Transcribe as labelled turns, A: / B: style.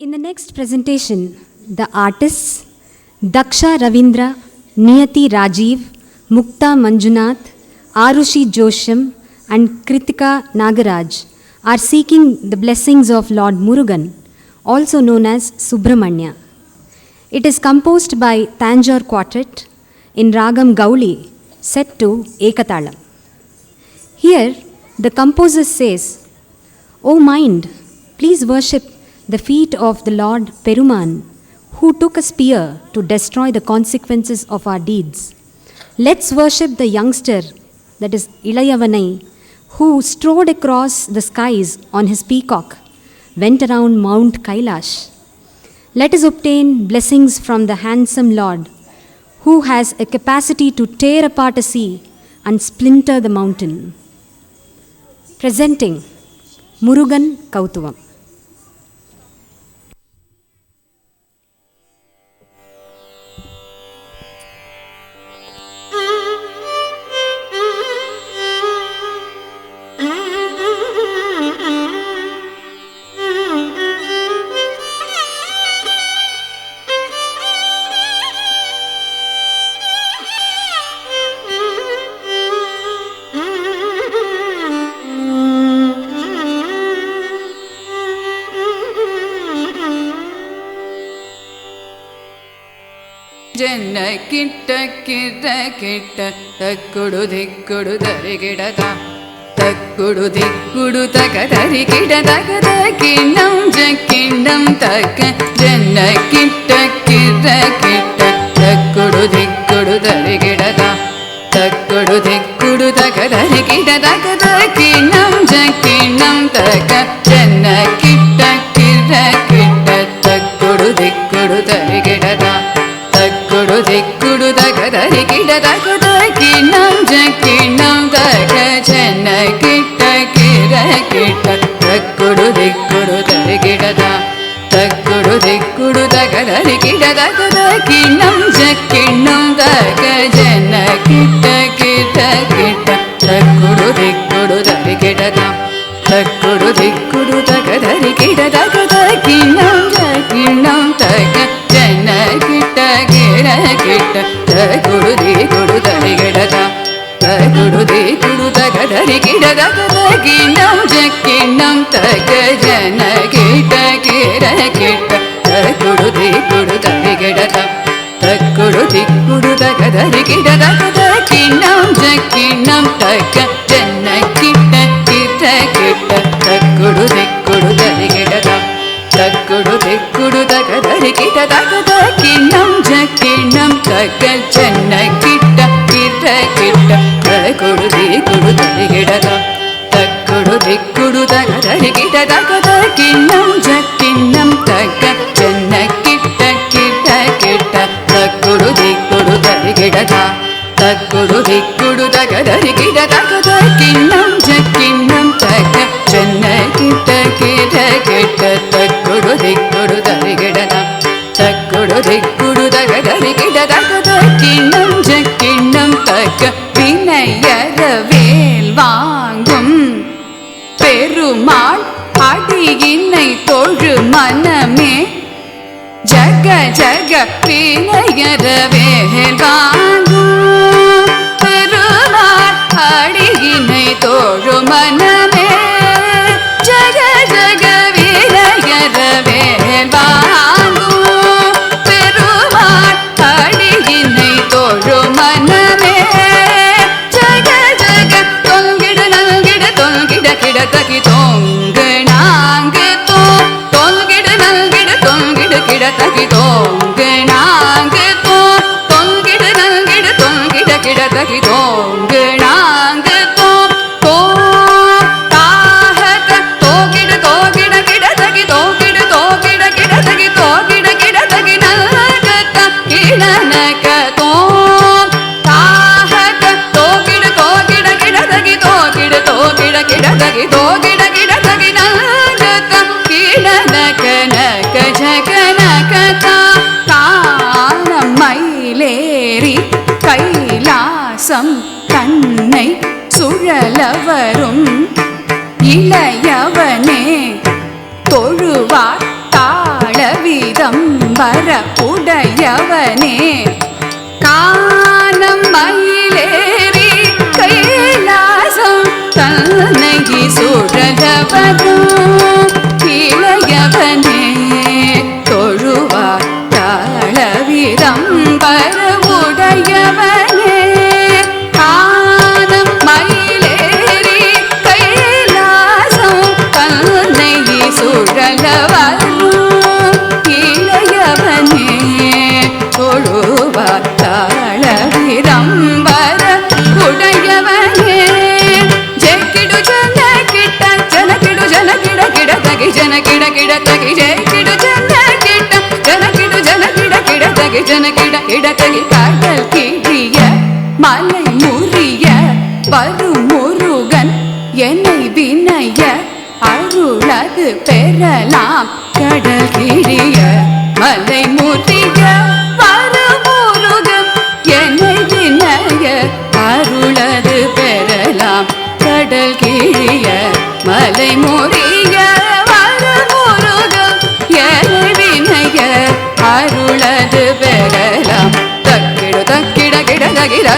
A: In the next presentation, the artists Daksha Ravindra, Niyati Rajiv, Mukta Manjunath, Arushi Josham and Kritika Nagaraj are seeking the blessings of Lord Murugan, also known as Subramanya. It is composed by Tanjore Quartet in Ragam Gauli, set to Ekatalam. Here, the composer says, "O mind, please worship the feet of the Lord Peruman, who took a spear to destroy the consequences of our deeds. Let's worship the youngster, that is Ilayavanai, who strode across the skies on his peacock, went around Mount Kailash. Let us obtain blessings from the handsome Lord, who has a capacity to tear apart a sea and splinter the mountain." Presenting Murugan Kautuvam.
B: ಜನ ಕಿಟ್ಟ ಕಿಟ್ಟ ಕಿಟ್ಟ ತಕ್ಕುಡು ದಿಕ್ಕುಡು ದರಿಗಿಡದ ತಕ್ಕುಡು ದಿಕ್ಕುಡು ತಕ ದರಿಗಿಡದಗದ ಕಿಣ್ಣಂ ಜಕ್ಕಿಣ್ಣಂ ತಕ್ಕ ಜನ ಕಿಟ್ಟ ಕಿಟ್ಟ ಕಿಟ್ಟ ತಕ್ಕುಡು ದಿಕ್ಕುಡು ದರಿಗಿಡದ ತಕ್ಕುಡು ದಿಕ್ಕುಡು ತಕ ದರಿಗಿಡದಗದ ಕಿಣ್ಣಂ ಜಕ್ಕಿಣ್ಣಂ ತಕ್ಕ ಜನ ಕಿಟ್ಟ ಕಿಟ್ಟ ಕಿಟ್ಟ ತಕ್ಕುಡು ದಿಕ್ಕುಡು ದರಿಗಿಡದ ತಕ್ಕುಡು ದಿಕ್ಕುಡು ತಕ ದರಿಗಿಡದಗದ ಕಿಣ್ಣಂ ಜಕ್ಕಿಣ್ಣಂ ತಕ ಜನ ಕಿಟ್ಟ ಕಿರ ಕಿಟ್ಟ ತಕ್ಕುಡು ದಿಕ್ಕುಡು ದರಿಗಿಡದ ತಕ್ಕುಡು ದಿಕ್ಕುಡು ತಕ ದರಿಗಿಡದಗದ ಕಿಣ್ಣಂ ಜಕ್ಕಿಣ್ಣಂ ತಕ ಜನ ಕಿಟ್ಟ ಕಿರ ಕಿಟ್ಟ ತಕ್ಕುಡು ದಿಕ್ಕುಡು ದರಿಗಿಡದ ತಕ್ಕುಡು ದಿಕ್ಕುಡು ತಕ ದರಿಗಿಡದಗದ ಕಿಣ್ಣಂ ಜಕ್ಕಿಣ್ಣಂ ತಕ ಜನ ಕಿಟ್ಟ ಕಿರ ಕಿಟ್ಟ ತಕ್ಕುಡು ದಿಕ್ಕುಡು ದರಿಗಿಡದ ತಕ್ಕುಡು ದಿಕ್ಕುಡು ತಕ ದರಿಗಿಡದಗದ ಕಿಣ್ಣಂ ಜಕ್ಕಿಣ್ಣಂ ತಕ ಜನ ಕಿಟ್ಟ ಕಿರ ಕಿಟ್ಟ ತಕ್ಕುಡು ದಿಕ್ಕುಡು ದರಿಗಿಡದ ತಕ್ಕುಡು ದಿಕ್ಕುಡು ತಕ ದರಿಗಿಡದಗದ ಕಿಣ್ಣಂ ಜಕ್ಕಿಣ್ಣಂ ತಕ ಜನ ಕಿಟ್ಟ ಕಿರ ಕಿಟ್ಟ ತಕ್ಕುಡು ದಿಕ್ಕುಡು ದರಿಗಿಡದ ತಕ್ಕುಡು ದಿಕ್ಕುಡು ತಕ ದರಿಗಿಡದಗದ ಕಿಣ್ಣಂ ಜಕ್ಕಿಣ್ಣಂ ತಕ ಜನ ಕಿಟ್ಟ ಕಿರ ಕಿಟ್ಟ ತಕ್ಕುಡು ದಿಕ್ಕುಡು ದರಿಗಿಡದ ತಕ್ಕುಡು ದಿಕ್ಕುಡು ತಕ ದರಿಗಿಡದಗದ ಕಿಣ್ಣಂ ಜಕ್ಕಿಣ್ಣಂ ತಕ ಜನ ಕಿಟ್ಟ ಕಿರ ಕಿಟ್ಟ ತಕ್ಕುಡು ದಿಕ್ಕುಡು ದರಿಗಿಡದ ತಕ್ಕುಡು ದಿಕ್ಕುಡು ತಕ ದರಿಗಿಡದಗದ ಕಿಣ್ಣಂ ಜಕ್ಕಿಣ್ಣಂ ತಕ ಜನ ಕಿಟ್ಟ ಕಿರ ಕಿಟ್ಟ ತಕ್ಕುಡು ದಿಕ್ಕುಡು ದರಿಗಿಡದ ತಕ್ಕುಡು ದಿಕ್ಕುಡು ತಕ ದರಿಗಿಡದಗದ ಕಿಣ್ಣಂ ಜಕ್ಕಿಣ್ಣಂ ತಕ வினையற வேல் வாங்கும் பெருமாள் அடியினை தொழு மனமே ஜக ஜக வினையற வேல் வாங்கும் பெருமாள் அடியினை தொழு மனமே ஜக ஜக வினையற வேல் வாங்கும் பெருமாள் அடியினை தொழு மனமே ஜக ஜக தொங்கிடு நல்கிடு தொங்கிட கிடத்தகி தொங்கு நாங்கு தொங்கிடு நல்கிடு தொங்கிடு கிடத்தகி தொங்கு நாங்கு தொங்கிடு நல்கிடு தொங்கிட கிடத்தகி தொங்கு நாங்கு தாஹக தோகிடு தோகிட கிடத்தகி தோகிடு தோகிட கிடத்தகி தோகிட கிடத்தகி நல்கத்த கிடனக தாஹக தோகிடு தோகிட கிடத்தகி தோகிடு தோகிட கிடத்தகி தோகிட கிடத்தகி நல்கத்த கிடனக நக ஜகனக தானம் மயிலேறி கைலாசம் தன்னை சுழலவரும் இளையவனே தொழுவார் தாழ் வர உடையவனே கானம் மயிலேறி கைலாசம் தன்னை சுழலவரும் இளையவனே தொழுவார் தாளவிரம் வர உடையவனே கானம் மயிலேறி கைலாசம் தன்னை சுழலவரும் இளையவனே தொழுவார் தாளவிரம் வர உடையவனே ஜெக்கிடு ஜன கிட்ட ஜன கிடு ஜன கிட கிட தகி ஜன கிட கிட தகி ஜெக்கிடு ஜன கிட்ட ஜன கிடு ஜன கிட கிட தகி ஜன கிட கிட தகி கடல் கிழிய மலை முறிய வரும் முருகன் என்னை வினைய அருளது பெறலாம் கடல் கிழிய மலை முறிய வரும் முருகன் என்னை வினைய அருளது பெறலாம் கடல் கிழிய மலை முறிய வரும் முருகன் என்னை வினைய அருளது பெறலாம் தக்கிடு தக்கிட கிட தகிட